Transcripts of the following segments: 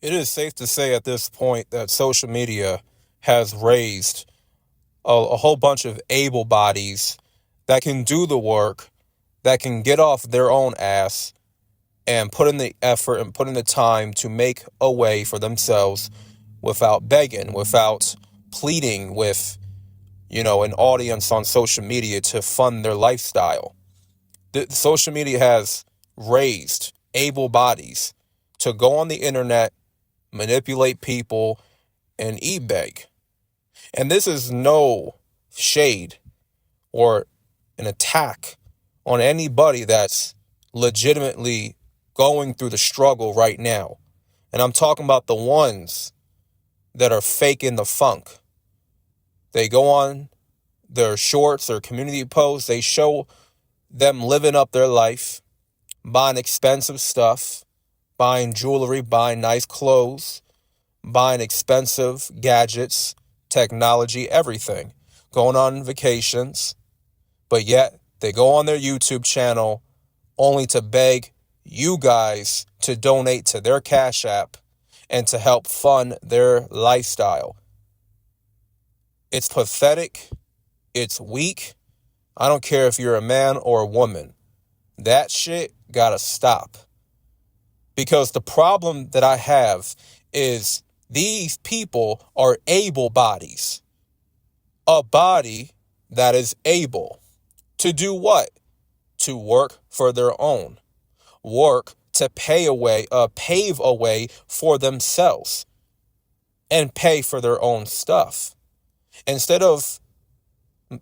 It is safe to say at this point that social media has raised a whole bunch of able bodies that can do the work, that can get off their own ass and put in the effort and put in the time to make a way for themselves without begging, without pleading with, an audience on social media to fund their lifestyle. Social media has raised able bodies to go on the internet, manipulate people, and e-beg. And this is no shade or an attack on anybody that's legitimately going through the struggle right now. And I'm talking about the ones that are faking the funk. They go on their shorts, their community posts, they show them living up their life, buying expensive stuff, buying jewelry, buying nice clothes, buying expensive gadgets, technology, everything, going on vacations, but yet they go on their YouTube channel only to beg you guys to donate to their Cash App and to help fund their lifestyle. It's pathetic. It's weak. I don't care if you're a man or a woman. That shit gotta stop. Because the problem that I have is these people are able bodies. A body that is able to do what? To work for their own. Work to pave a way for themselves and pay for their own stuff. Instead of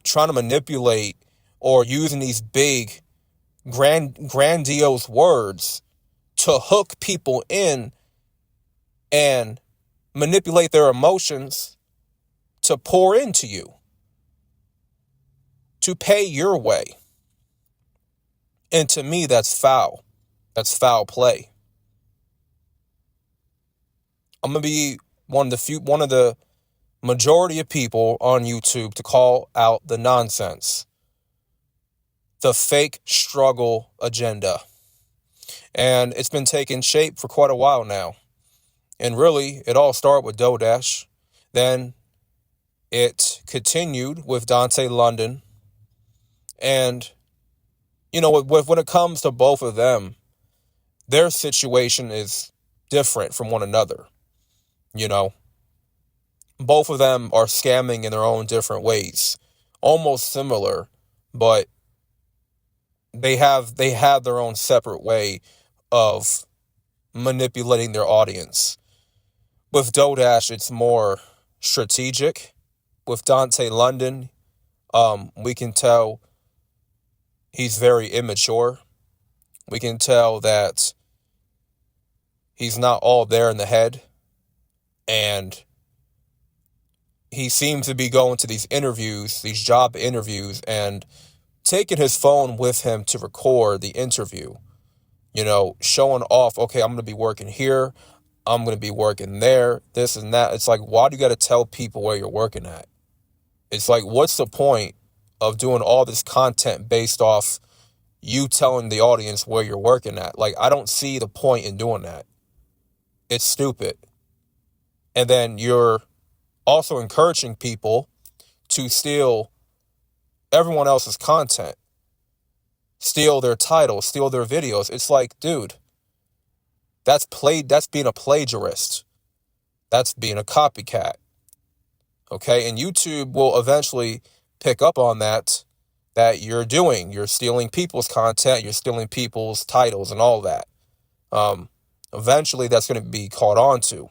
trying to manipulate or using these big, grandiose words to hook people in and manipulate their emotions to pour into you, to pay your way. And to me, that's foul. That's foul play. I'm going to be one of the majority of people on YouTube to call out the nonsense, the fake struggle agenda. And it's been taking shape for quite a while now. And really, it all started with Dodash. Then it continued with Dante London. And, when it comes to both of them, their situation is different from one another. Both of them are scamming in their own different ways. Almost similar, but they have their own separate way of manipulating their audience. With Dodash, it's more strategic. With Dante London, we can tell he's very immature. We can tell that he's not all there in the head. And he seems to be going to these interviews, these job interviews, and taking his phone with him to record the interview. Showing off, okay, I'm going to be working here. I'm going to be working there, this and that. It's like, why do you got to tell people where you're working at? It's like, what's the point of doing all this content based off you telling the audience where you're working at? Like, I don't see the point in doing that. It's stupid. And then you're also encouraging people to steal everyone else's content, steal their titles, steal their videos. It's like, dude, that's being a plagiarist. That's being a copycat. Okay, and YouTube will eventually pick up on that you're doing. You're stealing people's content, you're stealing people's titles and all that. Eventually that's going to be caught on to.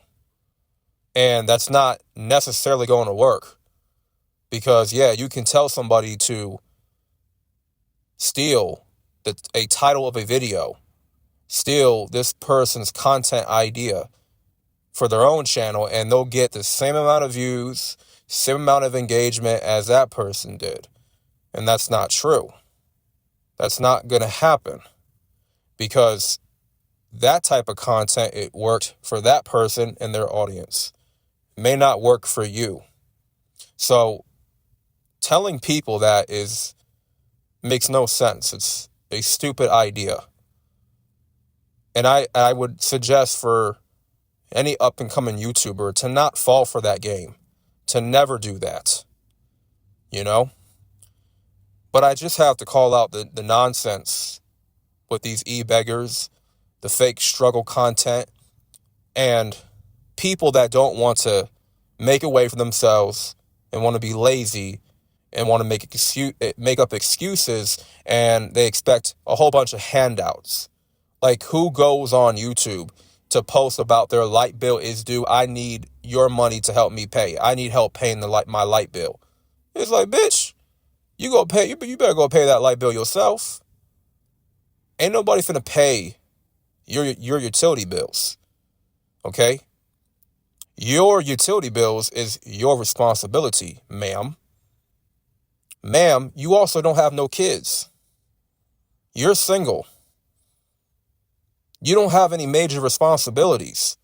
And that's not necessarily going to work. Because, you can tell somebody to steal a title of a video, steal this person's content idea for their own channel, and they'll get the same amount of views, same amount of engagement as that person did. And that's not true. That's not going to happen. Because that type of content, it worked for that person and their audience. It may not work for you. So telling people that makes no sense. It's a stupid idea. And I would suggest for any up and coming YouTuber to not fall for that game, to never do that, you know? But I just have to call out the nonsense with these e-beggars, the fake struggle content, and people that don't want to make a way for themselves and want to be lazy and want to make up excuses, and they expect a whole bunch of handouts. Like, who goes on YouTube to post about their light bill is due? I need your money to help me pay. I need help paying my light bill. It's like, bitch, you better go pay that light bill yourself. Ain't nobody finna pay your utility bills. Okay? Your utility bills is your responsibility, ma'am. Ma'am, you also don't have no kids. You're single. You don't have any major responsibilities.